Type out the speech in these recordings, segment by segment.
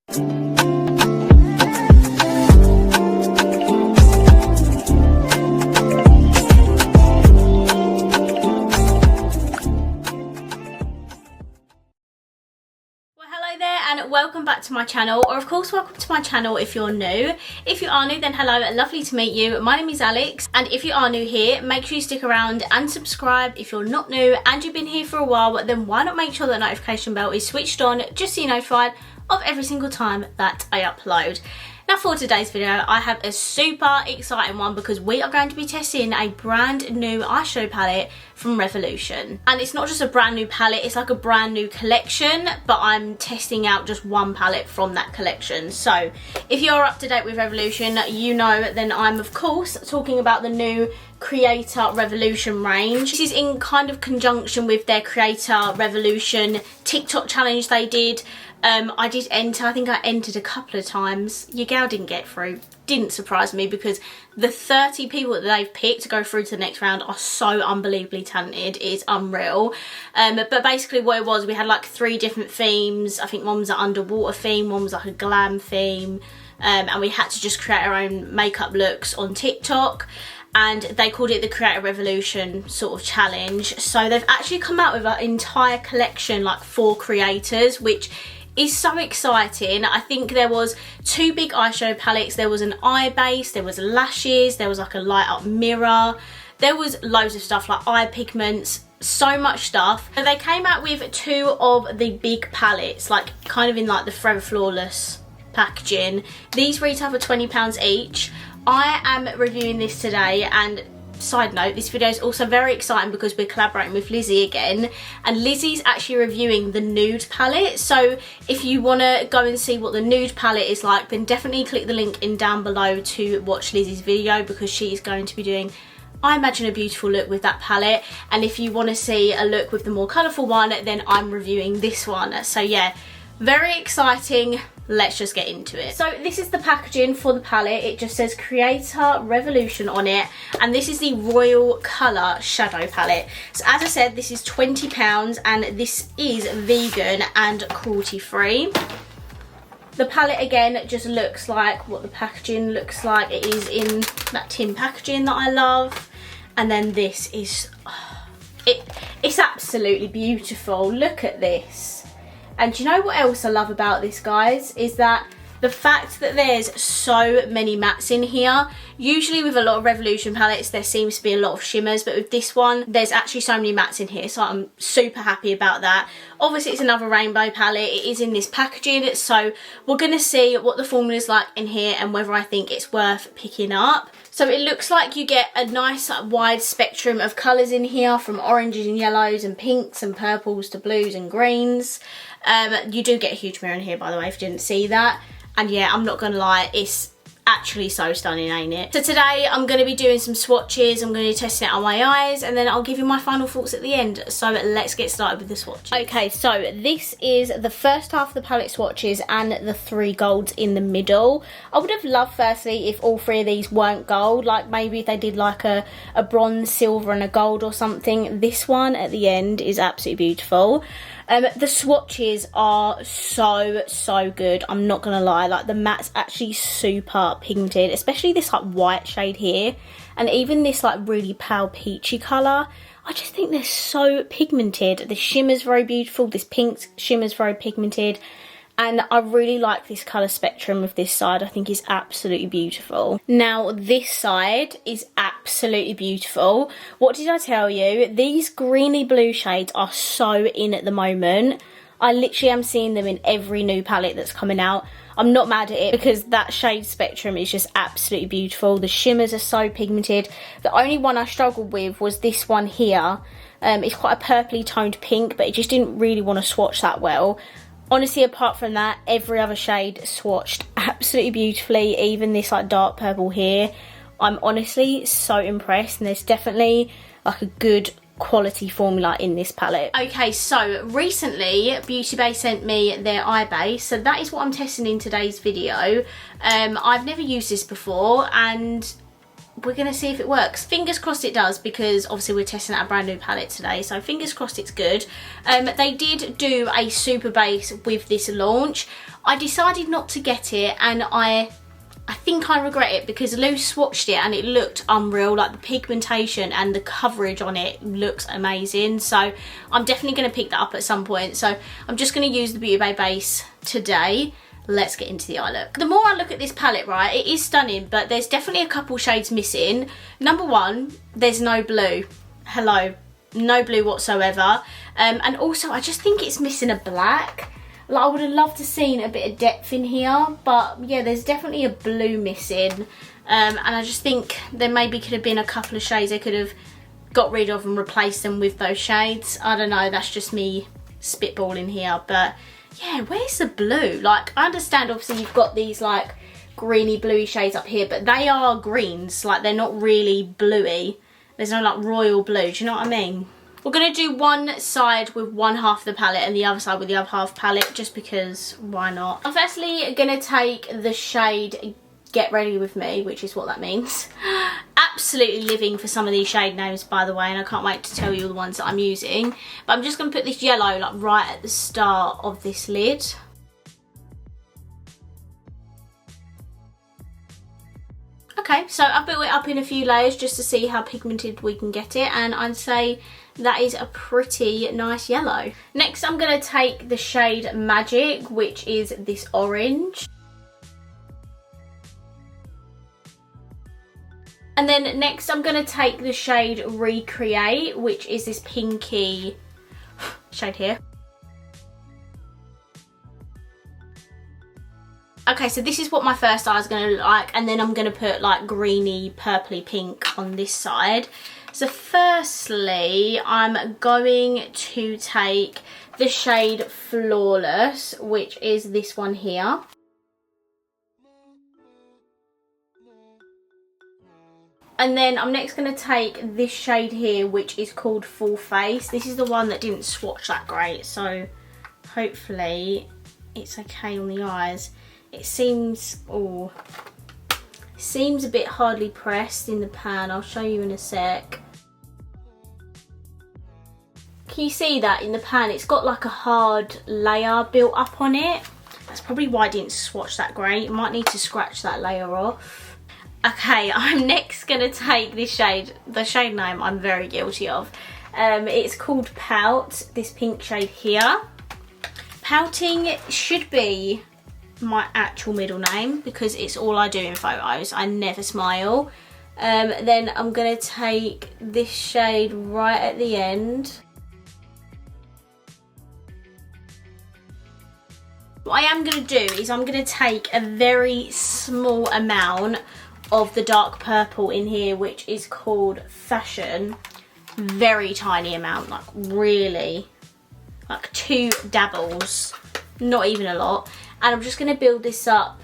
Welcome back to my channel, or of course welcome to my channel if you're new. If you are new, then hello, lovely to meet you. My name is Alex, and if you are new here, make sure you stick around and subscribe. If you're not new and you've been here for a while, then why not make sure that notification bell is switched on just so you're notified of every single time that I upload. Now for today's video, I have a super exciting one because we are going to be testing a brand new eyeshadow palette from Revolution. And it's not just a brand new palette, it's like a brand new collection, but I'm testing out just one palette from that collection. So if you're up to date with Revolution, you know then I'm of course talking about the new Creator Revolution range. This is in kind of conjunction with their Creator Revolution TikTok challenge they did. I did enter, I think I entered a couple of times. Your gal didn't get through. Didn't surprise me because the 30 people that they've picked to go through to the next round are so unbelievably talented. It's unreal. But basically what it was, we had like 3 different themes. I think one was an underwater theme, one was like a glam theme. And we had to just create our own makeup looks on TikTok. And they called it the Creator Revolution sort of challenge. So they've actually come out with an entire collection like for creators, which is so exciting. I think there was 2 big eyeshadow palettes. There was an eye base, there was lashes, there was like a light up mirror. There was loads of stuff like eye pigments, so much stuff. So they came out with 2 of the big palettes, like kind of in like the Forever Flawless packaging. These retail for £20 each. I am reviewing this today, and side note, this video is also very exciting because we're collaborating with Lizzie again, and Lizzie's actually reviewing the nude palette. So if you want to go and see what the nude palette is like, then definitely click the link in down below to watch Lizzie's video because she's going to be doing, I imagine, a beautiful look with that palette. And if you want to see a look with the more colourful one, then I'm reviewing this one. So yeah, very exciting. Let's just get into it. So this is the packaging for the palette. It just says Creator Revolution on it, and this is the Royal Colour Shadow Palette. So as I said, this is £20 and this is vegan and cruelty free. The palette again just looks like what the packaging looks like. It is in that tin packaging that I love, and then this is it's absolutely beautiful. Look at this. And do you know what else I love about this, guys, is that the fact that there's so many mattes in here. Usually with a lot of Revolution palettes there seems to be a lot of shimmers, but with this one there's actually so many mattes in here, so I'm super happy about that. Obviously it's another rainbow palette, it is in this packaging, so we're going to see what the formula's like in here and whether I think it's worth picking up. So it looks like you get a nice wide spectrum of colours in here, from oranges and yellows and pinks and purples to blues and greens. You do get a huge mirror in here, by the way, if you didn't see that. And yeah, I'm not gonna lie, it's actually so stunning, ain't it? So today I'm going to be doing some swatches. I'm going to be testing it on my eyes, and then I'll give you my final thoughts at the end. So let's get started with the swatches. Okay, so this is the first half of the palette swatches and the 3 golds in the middle. I would have loved firstly if all 3 of these weren't gold, like maybe if they did like a bronze, silver and a gold or something. This one at the end is absolutely beautiful. The swatches are so good, I'm not gonna lie. Like the matte's actually super pigmented, especially this like white shade here, and even this like really pale peachy colour. I just think they're so pigmented. The shimmer's very beautiful, this pink shimmer's very pigmented, and I really like this colour spectrum of this side. I think is absolutely beautiful. Now this side is absolutely beautiful. What did I tell you? These greeny blue shades are so in at the moment. I literally am seeing them in every new palette that's coming out. I'm not mad at it because that shade spectrum is just absolutely beautiful. The shimmers are so pigmented. The only one I struggled with was this one here. It's quite a purpley toned pink, but it just didn't really want to swatch that well. Honestly, apart from that, every other shade swatched absolutely beautifully, even this like dark purple here. I'm honestly so impressed, and there's definitely like a good quality formula in this palette. Okay, so recently Beauty Bay sent me their eye base, so that is what I'm testing in today's video. I've never used this before, and we're gonna see if it works. Fingers crossed it does, because obviously we're testing out a brand new palette today, so fingers crossed it's good. They did do a super base with this launch. I decided not to get it, and I think I regret it, because Lou swatched it and it looked unreal. Like the pigmentation and the coverage on it looks amazing, so I'm definitely going to pick that up at some point. So I'm just going to use the Beauty Bay base today. Let's get into the eye look. The more I look at this palette, right, it is stunning, but there's definitely a couple shades missing. Number one, there's no blue. Hello, no blue whatsoever. And also I just think it's missing a black. Like, I would have loved to seen a bit of depth in here, but yeah, there's definitely a blue missing. And I just think there maybe could have been a couple of shades they could have got rid of and replaced them with those shades. I don't know, that's just me spitballing here, but yeah, where's the blue? Like, I understand obviously you've got these like greeny bluey shades up here, but they are greens, like they're not really bluey. There's no like royal blue, do you know what I mean? We're going to do one side with one half of the palette and the other side with the other half palette, just because why not? I'm firstly going to take the shade Get Ready With Me, which is what that means. Absolutely living for some of these shade names, by the way, and I can't wait to tell you the ones that I'm using. But I'm just going to put this yellow like right at the start of this lid. Okay, so I've built it up in a few layers just to see how pigmented we can get it, and I'd say that is a pretty nice yellow. Next I'm going to take the shade Magic, which is this orange. And then next I'm going to take the shade Recreate, which is this pinky shade here. Okay, so this is what my first eye is going to look like, and then I'm going to put like greeny, purpley pink on this side. So firstly, I'm going to take the shade Flawless, which is this one here. And then I'm next going to take this shade here, which is called Full Face. This is the one that didn't swatch that great, so hopefully it's okay on the eyes. It seems, oh, seems a bit hardly pressed in the pan. I'll show you in a sec. Can you see that in the pan? It's got like a hard layer built up on it. That's probably why I didn't swatch that great. Might need to scratch that layer off. Okay, I'm next gonna take this shade, the shade name I'm very guilty of. It's called Pout, this pink shade here. Pouting should be my actual middle name because it's all I do in photos. I never smile. Then I'm gonna take this shade right at the end. What I am going to do is I'm going to take a very small amount of the dark purple in here, which is called Fashion. Very tiny amount, like really, like 2 dabbles, not even a lot. And I'm just going to build this up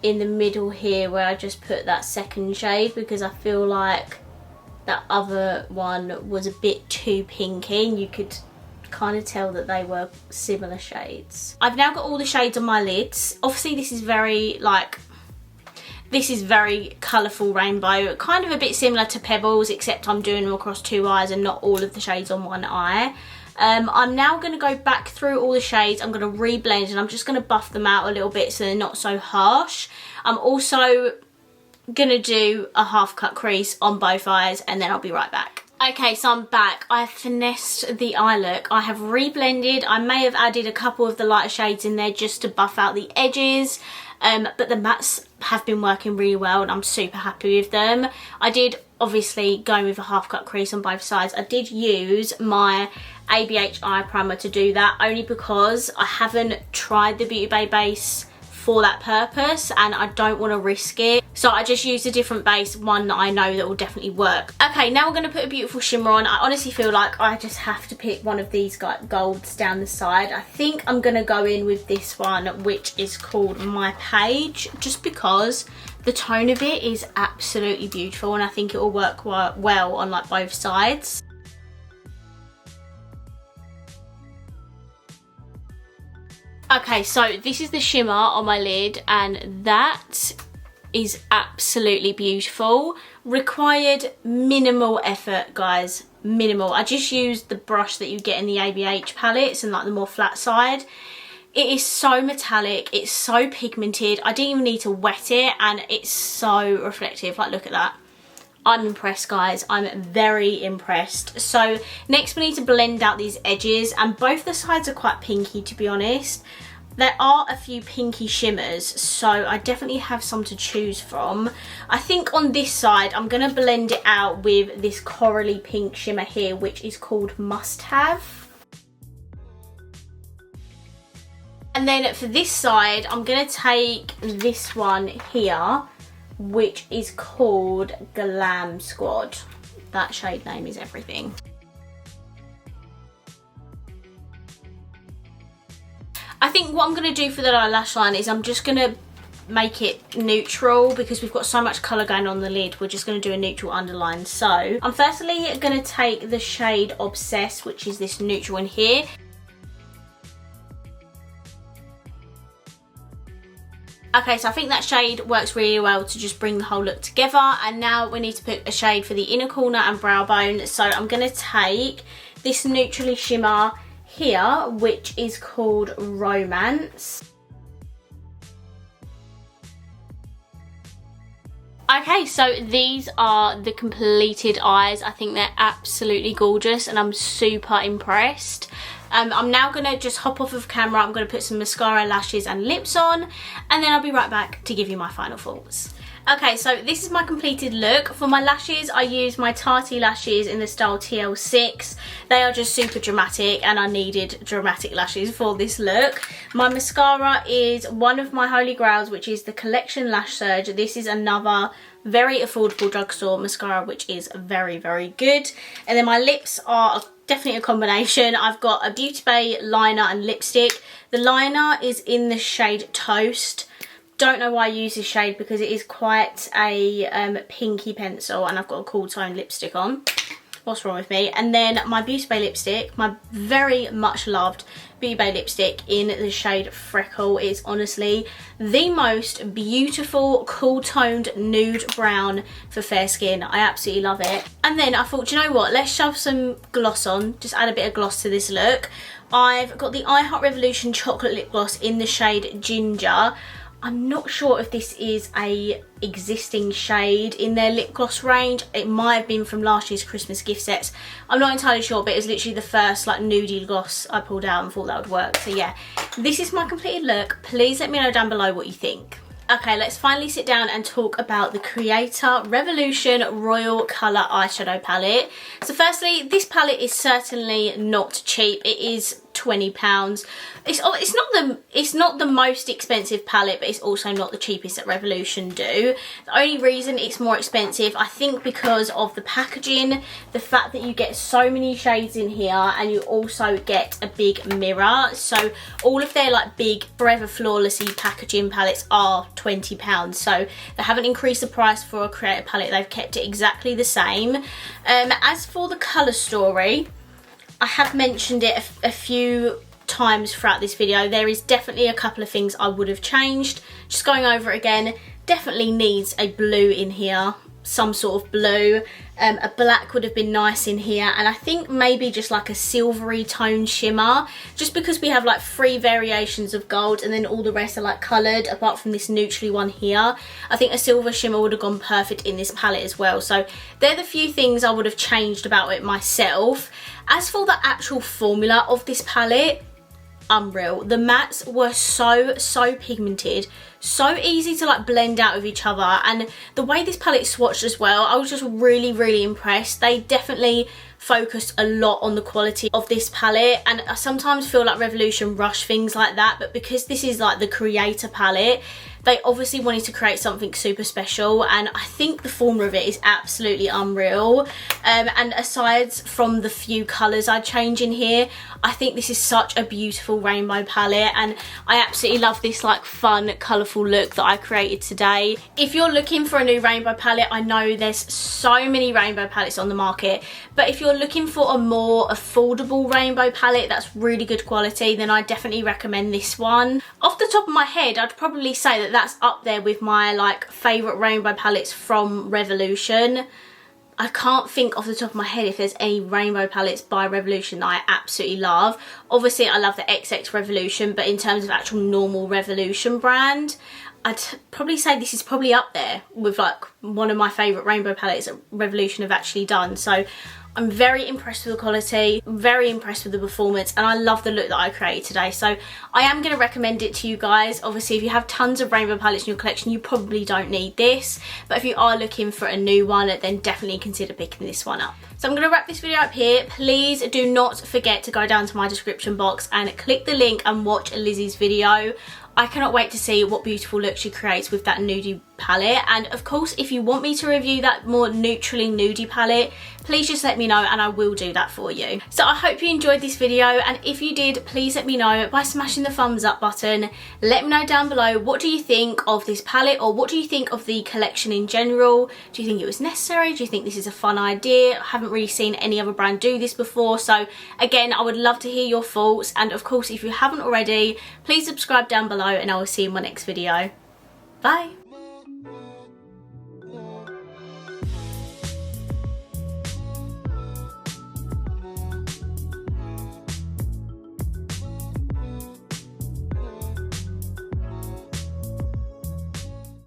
in the middle here where I just put that second shade, because I feel like that other one was a bit too pinky and you could kind of tell that they were similar shades. I've now got all the shades on my lids. Obviously this is very like, this is very colourful rainbow, kind of a bit similar to Pebbles, except I'm doing them across 2 eyes and not all of the shades on one eye. I'm now going to go back through all the shades. I'm going to reblend and I'm just going to buff them out a little bit so they're not so harsh. I'm also going to do a half cut crease on both eyes and then I'll be right back. Okay, so I'm back. I have finessed the eye look. I have reblended. I may have added a couple of the lighter shades in there just to buff out the edges. But the mattes have been working really well and I'm super happy with them. I did obviously go with a half cut crease on both sides. I did use my ABH eye primer to do that, only because I haven't tried the Beauty Bay base for that purpose and I don't want to risk it. So I just used a different base, one that I know that will definitely work. Okay, now we're going to put a beautiful shimmer on. I honestly feel like I just have to pick one of these golds down the side. I think I'm going to go in with this one, which is called My Page, just because the tone of it is absolutely beautiful and I think it will work well on like both sides. Okay, so this is the shimmer on my lid and that is absolutely beautiful. Required minimal effort, guys, minimal. I just used the brush that you get in the ABH palettes and like the more flat side. It is so metallic, it's so pigmented. I didn't even need to wet it and it's so reflective. Like, look at that. I'm impressed, guys. I'm very impressed. So next we need to blend out these edges, and both the sides are quite pinky, to be honest. There are a few pinky shimmers, so I definitely have some to choose from. I think on this side, I'm going to blend it out with this corally pink shimmer here, which is called Must Have. And then for this side, I'm going to take this one here, which is called Glam Squad. That shade name is everything. I think what I'm going to do for the lash line is I'm just going to make it neutral, because we've got so much colour going on the lid. We're just going to do a neutral underline. So I'm firstly going to take the shade Obsessed, which is this neutral in here. Okay, so I think that shade works really well to just bring the whole look together. And now we need to put a shade for the inner corner and brow bone. So I'm going to take this neutrally shimmer here, which is called Romance. Okay, so these are the completed eyes. I think they're absolutely gorgeous and I'm super impressed. I'm now going to just hop off of camera. I'm going to put some mascara, lashes and lips on, and then I'll be right back to give you my final thoughts. Okay, so this is my completed look. For my lashes, I use my Tati lashes in the style TL6. They are just super dramatic and I needed dramatic lashes for this look. My mascara is one of my holy grails, which is the Collection Lash Surge. This is another very affordable drugstore mascara, which is very, very good. And then my lips are definitely a combination. I've got a Beauty Bay liner and lipstick. The liner is in the shade Toast. Don't know why I use this shade because it is quite a pinky pencil, and I've got a cool tone lipstick on. What's wrong with me? And then my Beauty Bay lipstick, my very much loved Beauty Bay lipstick in the shade Freckle. Is honestly the most beautiful cool toned nude brown for fair skin. I absolutely love it. And then I thought, do you know what, let's shove some gloss on, just add a bit of gloss to this look. I've got the I Heart Revolution chocolate lip gloss in the shade Ginger. I'm not sure if this is a existing shade in their lip gloss range. It might have been from last year's Christmas gift sets. I'm not entirely sure, but it was literally the first like nudie gloss I pulled out and thought that would work. So yeah, this is my completed look. Please let me know down below what you think. Okay, let's finally sit down and talk about the Creator Revolution Royal Colour Eyeshadow Palette. So firstly, this palette is certainly not cheap. It is £20. It's not the most expensive palette, but it's also not the cheapest that Revolution do. The only reason it's more expensive, I think, because of the packaging, the fact that you get so many shades in here, and you also get a big mirror. So all of their like big Forever Flawlessy packaging palettes are £20. So they haven't increased the price for a Creator palette. They've kept it exactly the same. As for the colour story, I have mentioned it a few times throughout this video. There is definitely a couple of things I would have changed. Just going over it again, definitely needs a blue in here, some sort of blue. A black would have been nice in here, and I think maybe just like a silvery tone shimmer, just because we have like 3 variations of gold and then all the rest are like coloured apart from this neutrally one here. I think a silver shimmer would have gone perfect in this palette as well. So they're the few things I would have changed about it myself. As for the actual formula of this palette, unreal. The mattes were so pigmented, so easy to like blend out with each other, and the way this palette swatched as well, I was just really impressed. They definitely focused a lot on the quality of this palette, and I sometimes feel like Revolution rush things like that, but because this is like the Creator palette, they obviously wanted to create something super special, and I think the formula of it is absolutely unreal. And aside from the few colours I change in here, I think this is such a beautiful rainbow palette, and I absolutely love this like fun, colourful look that I created today. If you're looking for a new rainbow palette, I know there's so many rainbow palettes on the market, but if you're you're looking for a more affordable rainbow palette that's really good quality, then I definitely recommend this one. Off the top of my head, I'd probably say that that's up there with my like favourite rainbow palettes from Revolution. I can't think off the top of my head if there's any rainbow palettes by Revolution that I absolutely love. Obviously I love the XX Revolution, but in terms of actual normal Revolution brand, I'd probably say this is probably up there with like one of my favourite rainbow palettes that Revolution have actually done. So I'm very impressed with the quality, very impressed with the performance, and I love the look that I created today. So I am going to recommend it to you guys. Obviously, if you have tons of rainbow palettes in your collection, you probably don't need this. But if you are looking for a new one, then definitely consider picking this one up. So I'm going to wrap this video up here. Please do not forget to go down to my description box and click the link and watch Lizzie's video. I cannot wait to see what beautiful look she creates with that nudie palette. And of course, if you want me to review that more neutrally nudie palette, please just let me know and I will do that for you. So I hope you enjoyed this video, and if you did, please let me know by smashing the thumbs up button. Let me know down below, what do you think of this palette, or what do you think of the collection in general? Do you think it was necessary? Do you think this is a fun idea? I haven't really seen any other brand do this before, so again, I would love to hear your thoughts. And of course, if you haven't already, please subscribe down below and I will see you in my next video. Bye!